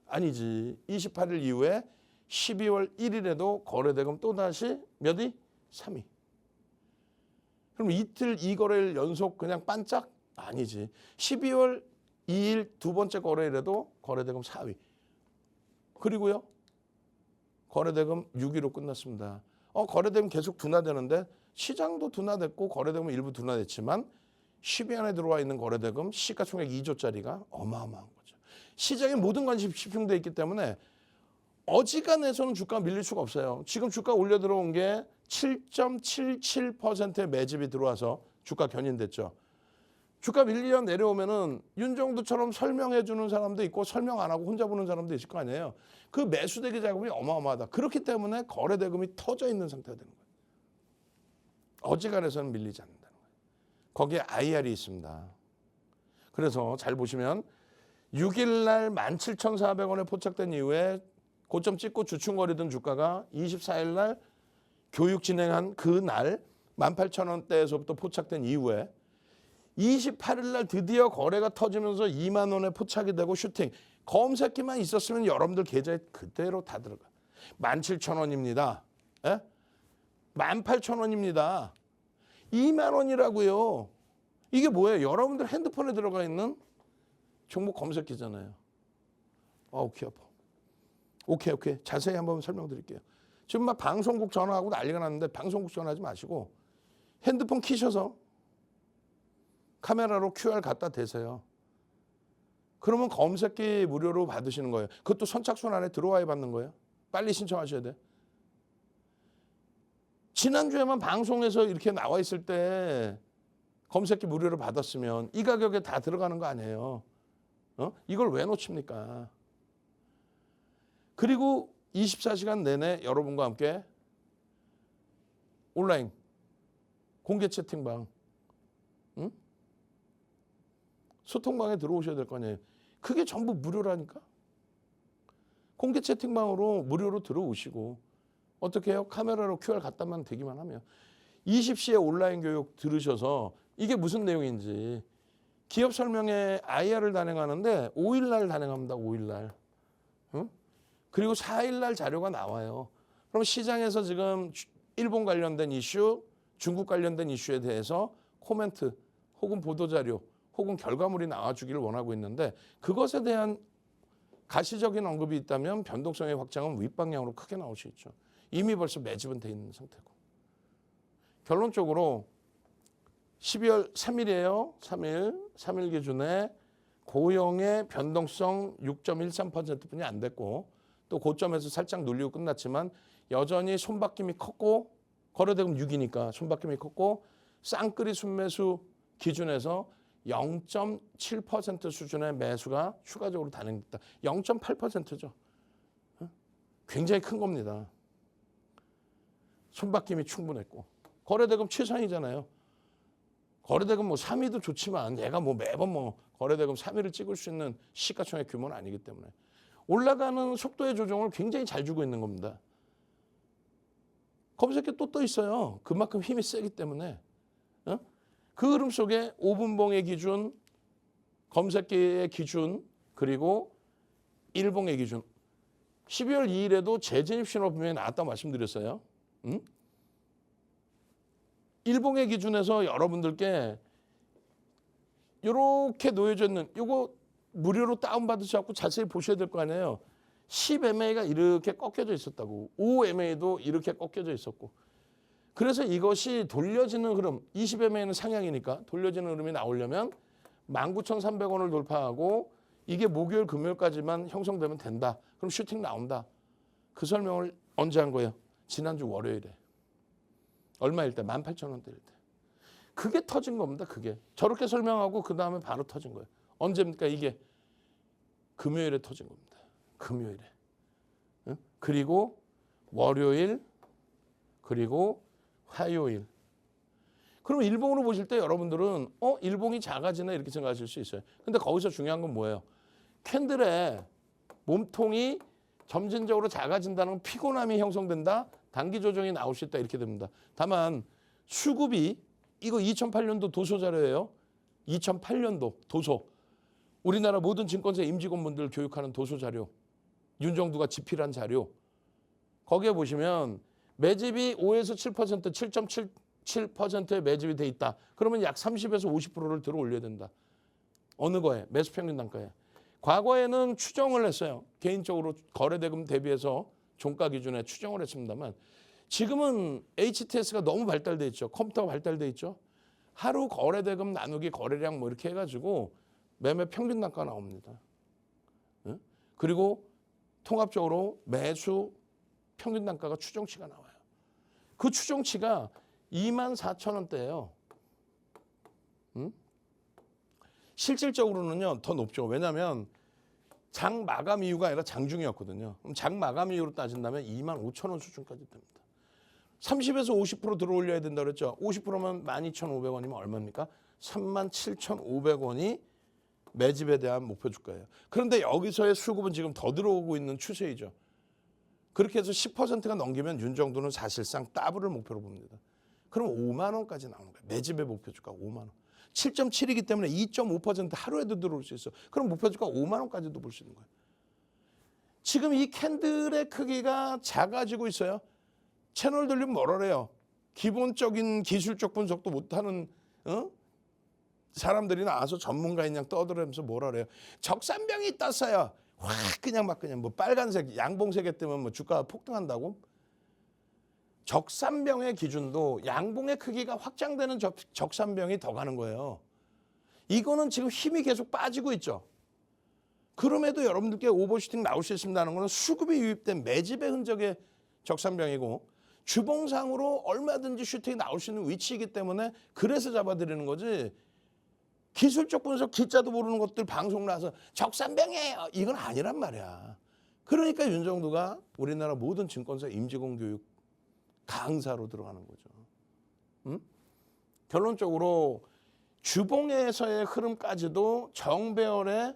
아니지. 28일 이후에 12월 1일에도 거래대금 또다시 몇 위? 3위. 그럼 이틀 2거래일 연속 그냥 반짝? 아니지. 12월 2일 두 번째 거래일에도 거래대금 4위. 그리고요. 거래대금 6위로 끝났습니다. 거래대금 계속 둔화되는데 시장도 둔화됐고 거래대금은 일부 둔화됐지만 10위 안에 들어와 있는 거래대금 시가총액 2조짜리가 어마어마한 거죠. 시장에 모든 관심이 집중되어 있기 때문에 어지간해서는 주가 밀릴 수가 없어요. 지금 주가 올려 들어온 게 7.77%의 매집이 들어와서 주가 견인됐죠. 주가 밀리어 내려오면은 윤정두처럼 설명해 주는 사람도 있고 설명 안 하고 혼자 보는 사람도 있을 거 아니에요. 그 매수대기 자금이 어마어마하다. 그렇기 때문에 거래 대금이 터져 있는 상태가 되는 거예요. 어지간해서는 밀리지 않는다는 거예요. 거기에 IR이 있습니다. 그래서 잘 보시면 6일 날 17,400원에 포착된 이후에 고점 찍고 주춤거리던 주가가 24일 날 교육 진행한 그날 18,000원대에서부터 포착된 이후에 28일 날 드디어 거래가 터지면서 2만 원에 포착이 되고 슈팅. 검색기만 있었으면 여러분들 계좌에 그대로 다 들어가. 17,000원입니다. 예? 18,000원입니다. 2만 원이라고요. 이게 뭐예요? 여러분들 핸드폰에 들어가 있는 종목 검색기잖아요. 오케이 아파. 오케이. 자세히 한번 설명드릴게요. 지금 막 방송국 전화하고 난리가 났는데 방송국 전화하지 마시고 핸드폰 키셔서 카메라로 QR 갖다 대세요. 그러면 검색기 무료로 받으시는 거예요. 그것도 선착순 안에 들어와야 받는 거예요. 빨리 신청하셔야 돼. 지난주에만 방송에서 이렇게 나와 있을 때 검색기 무료로 받았으면 이 가격에 다 들어가는 거 아니에요. 이걸 왜 놓칩니까? 그리고 24시간 내내 여러분과 함께 온라인 공개 채팅방, 소통방에 들어오셔야 될 거 아니에요. 그게 전부 무료라니까. 공개 채팅방으로 무료로 들어오시고 어떻게 해요? 카메라로 QR 갖다만 대기만 하면 20시에 온라인 교육 들으셔서 이게 무슨 내용인지 기업 설명회 IR을 단행하는데 5일 날 단행합니다. 5일 날. 그리고 4일 날 자료가 나와요. 그럼 시장에서 지금 일본 관련된 이슈, 중국 관련된 이슈에 대해서 코멘트 혹은 보도자료 혹은 결과물이 나와주기를 원하고 있는데 그것에 대한 가시적인 언급이 있다면 변동성의 확장은 윗방향으로 크게 나올 수 있죠. 이미 벌써 매집은 돼 있는 상태고. 결론적으로 12월 3일이에요. 3일 기준에 고용의 변동성 6.13%뿐이 안 됐고 또 고점에서 살짝 눌리고 끝났지만 여전히 손바뀜이 컸고 거래대금 6이니까 손바뀜이 컸고 쌍끌이 순매수 기준에서 0.7% 수준의 매수가 추가적으로 단행됐다. 0.8%죠. 굉장히 큰 겁니다. 손바뀜이 충분했고 거래대금 최상이잖아요. 거래대금 뭐 3위도 좋지만 얘가 뭐 매번 뭐 거래대금 3위를 찍을 수 있는 시가총액 규모는 아니기 때문에 올라가는 속도의 조정을 굉장히 잘 주고 있는 겁니다. 검색기 또 떠 있어요. 그만큼 힘이 세기 때문에. 그 흐름 속에 5분봉의 기준, 검색기의 기준, 그리고 일봉의 기준. 12월 2일에도 재진입 신호 분명히 나왔다고 말씀드렸어요. 일봉의 기준에서 여러분들께 이렇게 놓여져 있는 이거 무료로 다운받으셔서 자세히 보셔야 될 거 아니에요. 10MA가 이렇게 꺾여져 있었다고. 5MA도 이렇게 꺾여져 있었고. 그래서 이것이 돌려지는 흐름, 20MA는 상향이니까 돌려지는 흐름이 나오려면 19,300원을 돌파하고 이게 목요일, 금요일까지만 형성되면 된다. 그럼 슈팅 나온다. 그 설명을 언제 한 거예요? 지난주 월요일에. 얼마일 때? 18,000원대일 때. 그게 터진 겁니다. 그게. 저렇게 설명하고 그 다음에 바로 터진 거예요. 언제입니까? 이게 금요일에 터진 겁니다. 금요일에. 그리고 월요일, 그리고 화요일. 그럼 일봉으로 보실 때 여러분들은 일봉이 작아지나 이렇게 생각하실 수 있어요. 근데 거기서 중요한 건 뭐예요? 캔들의 몸통이 점진적으로 작아진다는 건 피곤함이 형성된다. 단기 조정이 나올 수 있다. 이렇게 됩니다. 다만 수급이 이거 2008년도 도서 자료예요. 2008년도 도서. 우리나라 모든 증권사 임직원분들 교육하는 도서 자료. 윤정두가 집필한 자료. 거기에 보시면 매집이 5에서 7%, 7.77%의 매집이 돼 있다. 그러면 약 30에서 50%를 들어 올려야 된다. 어느 거에? 매수 평균 단가에. 과거에는 추정을 했어요. 개인적으로 거래대금 대비해서 종가 기준에 추정을 했습니다만 지금은 HTS가 너무 발달돼 있죠. 컴퓨터가 발달돼 있죠. 하루 거래대금 나누기 거래량 뭐 이렇게 해가지고 매매 평균 단가 나옵니다. 그리고 통합적으로 매수 평균 단가가 추정치가 나와요. 그 추정치가 24,000원대예요. 실질적으로는요 더 높죠. 왜냐하면 장 마감 이유가 아니라 장중이었거든요. 그럼 장 마감 이유로 따진다면 25,000원 수준까지 됩니다. 30에서 50% 들어올려야 된다 그랬죠. 50%면 12,500원이면 얼마입니까? 37,500원이 매집에 대한 목표 주가예요. 그런데 여기서의 수급은 지금 더 들어오고 있는 추세이죠. 그렇게 해서 10%가 넘기면 윤정도는 사실상 더블을 목표로 봅니다. 그럼 5만 원까지 나오는 거예요. 매집의 목표 주가 5만 원. 7.7이기 때문에 2.5% 하루에도 들어올 수 있어. 그럼 목표 주가 5만 원까지도 볼 수 있는 거예요. 지금 이 캔들의 크기가 작아지고 있어요. 채널 돌리면 뭐라 그래요? 기본적인 기술적 분석도 못하는 사람들이 나와서 전문가인 양 떠들면서 뭐라 그래요? 적산병이 떴어요. 확 그냥 뭐 빨간색 양봉세계 때문에 뭐 주가가 폭등한다고? 적산병의 기준도 양봉의 크기가 확장되는 적산병이 더 가는 거예요. 이거는 지금 힘이 계속 빠지고 있죠. 그럼에도 여러분들께 오버슈팅 나올 수 있습니다는 거는 수급이 유입된 매집의 흔적의 적산병이고 주봉상으로 얼마든지 슈팅이 나올 수 있는 위치이기 때문에 그래서 잡아드리는 거지. 기술적 분석 기자도 모르는 것들 방송 나와서 적산병이에요. 이건 아니란 말이야. 그러니까 윤정도가 우리나라 모든 증권사 임직원 교육 강사로 들어가는 거죠. 응? 결론적으로 주봉에서의 흐름까지도 정배열의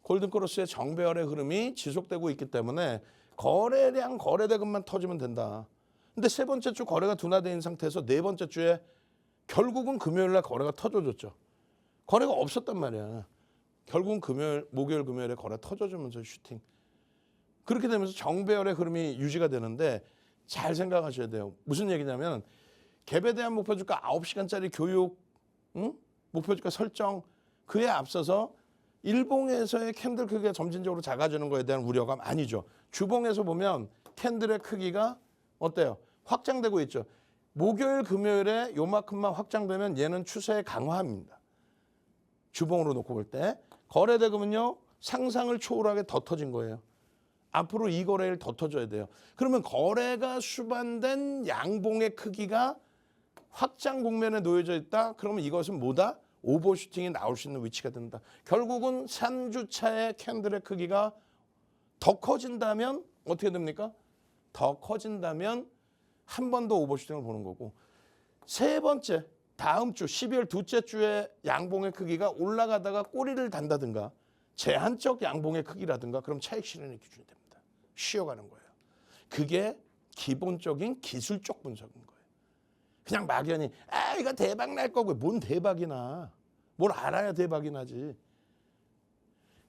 골든크로스의 정배열의 흐름이 지속되고 있기 때문에 거래량 거래대금만 터지면 된다. 근데 세 번째 주 거래가 둔화된 상태에서 네 번째 주에 결국은 금요일 날 거래가 터져줬죠. 거래가 없었단 말이야. 결국은 목요일 금요일에 거래 터져주면서 슈팅. 그렇게 되면서 정배열의 흐름이 유지가 되는데 잘 생각하셔야 돼요. 무슨 얘기냐면 갭에 대한 목표주가 9시간짜리 교육, 목표주가 설정 그에 앞서서 일봉에서의 캔들 크기가 점진적으로 작아지는 거에 대한 우려가 아니죠. 주봉에서 보면 캔들의 크기가 어때요? 확장되고 있죠. 목요일 금요일에 요만큼만 확장되면 얘는 추세의 강화입니다. 주봉으로 놓고 볼 때 거래대금은요 상상을 초월하게 더 터진 거예요. 앞으로 이 거래일 더 터져야 돼요. 그러면 거래가 수반된 양봉의 크기가 확장 국면에 놓여져 있다. 그러면 이것은 뭐다? 오버슈팅이 나올 수 있는 위치가 된다. 결국은 3주차의 캔들의 크기가 더 커진다면 어떻게 됩니까? 더 커진다면 한 번 더 오버슈팅을 보는 거고 세 번째 다음 주 12월 둘째 주에 양봉의 크기가 올라가다가 꼬리를 단다든가 제한적 양봉의 크기라든가 그럼 차익 실현의 기준이 됩니다. 쉬어가는 거예요. 그게 기본적인 기술적 분석인 거예요. 그냥 막연히 이거 대박 날 거고 뭔 대박이 나. 뭘 알아야 대박이 나지.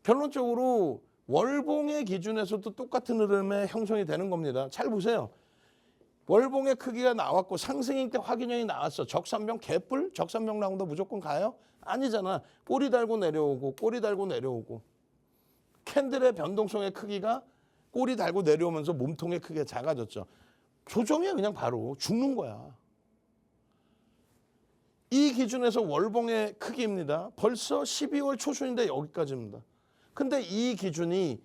결론적으로 월봉의 기준에서도 똑같은 흐름의 형성이 되는 겁니다. 잘 보세요. 월봉의 크기가 나왔고 상승일 때 확인형이 나왔어. 적산병 개뿔? 적산병 나온다 무조건 가요? 아니잖아. 꼬리 달고 내려오고 꼬리 달고 내려오고. 캔들의 변동성의 크기가 꼬리 달고 내려오면서 몸통의 크기가 작아졌죠. 조정이야 그냥 바로 죽는 거야. 이 기준에서 월봉의 크기입니다. 벌써 12월 초순인데 여기까지입니다. 근데 이 기준이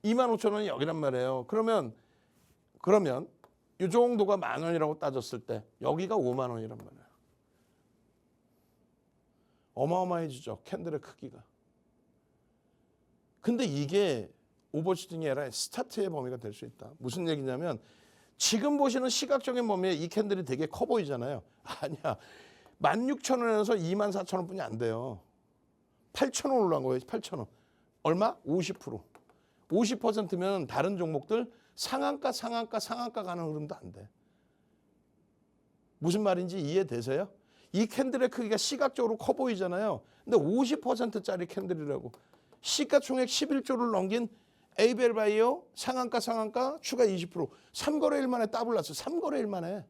25,000원이 여기란 말이에요. 그러면 이 정도가 10,000원이라고 따졌을 때 여기가 5만 원이란 말이에요. 어마어마해지죠. 캔들의 크기가. 근데 이게 오버슈팅이 아니라 스타트의 범위가 될 수 있다. 무슨 얘기냐면 지금 보시는 시각적인 범위에 이 캔들이 되게 커 보이잖아요. 아니야. 16,000원에서 24,000원뿐이 안 돼요. 8,000원 올라간 거예요. 8,000원. 얼마? 50%. 50%면 다른 종목들 상한가 가는 흐름도 안 돼. 무슨 말인지 이해되세요? 이 캔들의 크기가 시각적으로 커 보이잖아요. 근데 50%짜리 캔들이라고. 시가총액 11조를 넘긴 에이벨 바이오 상한가 추가 20%. 3거래일 만에 더블 났어. 3거래일 만에.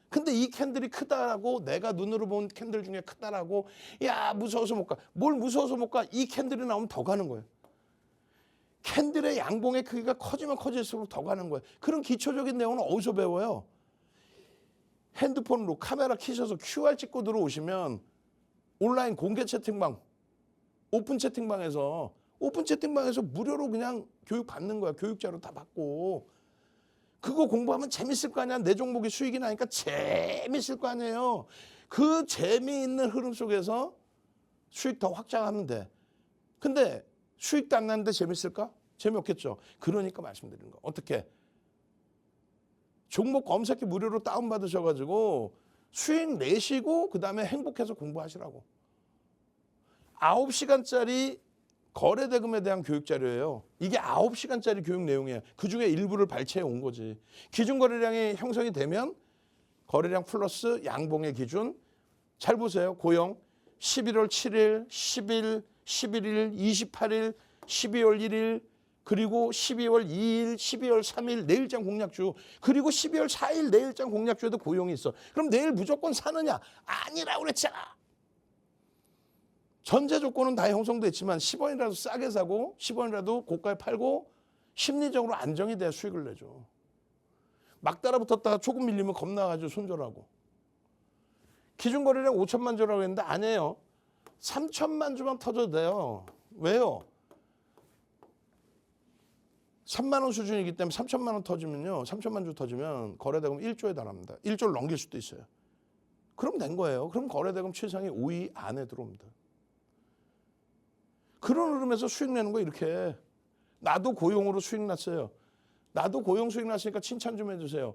근데 이 캔들이 크다라고 내가 눈으로 본 캔들 중에 크다라고 야 무서워서 못 가. 뭘 무서워서 못 가. 이 캔들이 나오면 더 가는 거예요. 캔들의 양봉의 크기가 커지면 커질수록 더 가는 거예요. 그런 기초적인 내용은 어디서 배워요? 핸드폰으로 카메라 켜셔서 QR 찍고 들어오시면 온라인 공개 채팅방, 오픈 채팅방에서 무료로 그냥 교육 받는 거야. 교육자료 다 받고. 그거 공부하면 재밌을 거 아니야. 내 종목이 수익이 나니까 재밌을 거 아니에요. 그 재미있는 흐름 속에서 수익 더 확장하면 돼. 근데 수익도 안 나는데 재밌을까? 재미없겠죠. 그러니까 말씀드리는 거. 어떻게? 종목 검색기 무료로 다운받으셔가지고 수익 내시고 그다음에 행복해서 공부하시라고. 9시간짜리 거래대금에 대한 교육 자료예요. 이게 9시간짜리 교육 내용이에요. 그중에 일부를 발췌해 온 거지. 기준 거래량이 형성이 되면 거래량 플러스 양봉의 기준. 잘 보세요. 고용 11월 7일, 10일, 11일, 28일, 12월 1일, 그리고 12월 2일, 12월 3일 내일장 공략주, 그리고 12월 4일 내일장 공략주에도 고용이 있어. 그럼 내일 무조건 사느냐? 아니라고 그랬잖아. 전제 조건은 다 형성됐지만 10원이라도 싸게 사고 10원이라도 고가에 팔고 심리적으로 안정이 돼야 수익을 내죠. 막 따라붙었다가 조금 밀리면 겁나가지고 손절하고. 기준 거래량 5천만 주라고 했는데 아니에요. 3천만 주만 터져도 돼요. 왜요? 3만 원 수준이기 때문에 3천만 원 터지면요. 3천만 주 터지면 거래대금 1조에 달합니다. 1조를 넘길 수도 있어요. 그럼 된 거예요. 그럼 거래대금 최상위 5위 안에 들어옵니다. 그런 흐름에서 수익 내는 거 이렇게. 나도 고용으로 수익 났어요. 나도 고용 수익 났으니까 칭찬 좀 해주세요.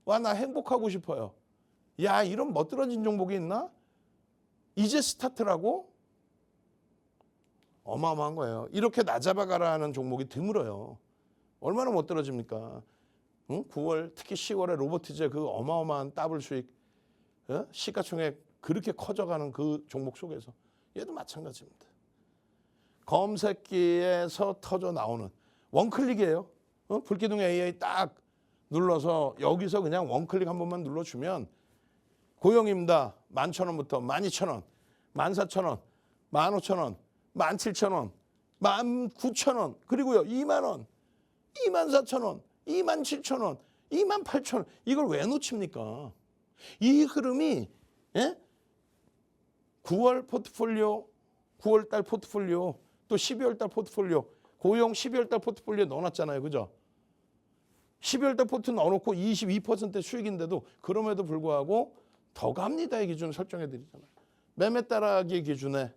와, 나 행복하고 싶어요. 야, 이런 멋들어진 종목이 있나? 이제 스타트라고? 어마어마한 거예요. 이렇게 나 잡아가라는 종목이 드물어요. 얼마나 멋들어집니까? 응? 9월 특히 10월에 로보티즈의 그 어마어마한 더블 수익, 시가총액 그렇게 커져가는 그 종목 속에서 얘도 마찬가지입니다. 검색기에서 터져 나오는 원클릭이에요. 불기둥 AI 딱 눌러서 여기서 그냥 원클릭 한 번만 눌러주면 고용입니다. 11,000원부터 12,000원, 14,000원, 15,000원, 17,000원, 19,000원, 그리고요 2만원, 24,000원, 27,000원, 28,000원. 이걸 왜 놓칩니까? 이 흐름이 9월 포트폴리오, 9월달 포트폴리오, 또 12월달 포트폴리오, 고용 12월달 포트폴리오에 넣어놨잖아요. 그죠? 12월달 포트 넣어놓고 22% 수익인데도 그럼에도 불구하고 더 갑니다의 기준을 설정해 드리잖아요. 매매 따라하기 기준에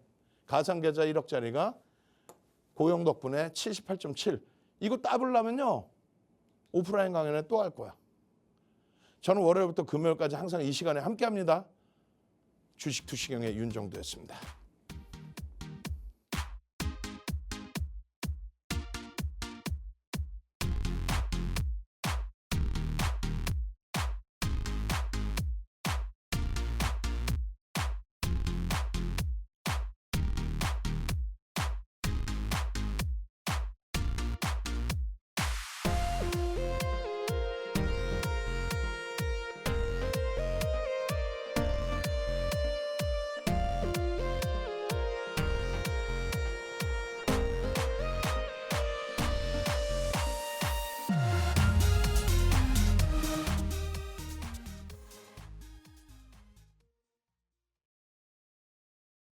가상계좌 1억짜리가 고용 덕분에 78.7. 이거 따블라면요. 오프라인 강연에 또 할 거야. 저는 월요일부터 금요일까지 항상 이 시간에 함께합니다. 주식 투시경의 윤정도였습니다.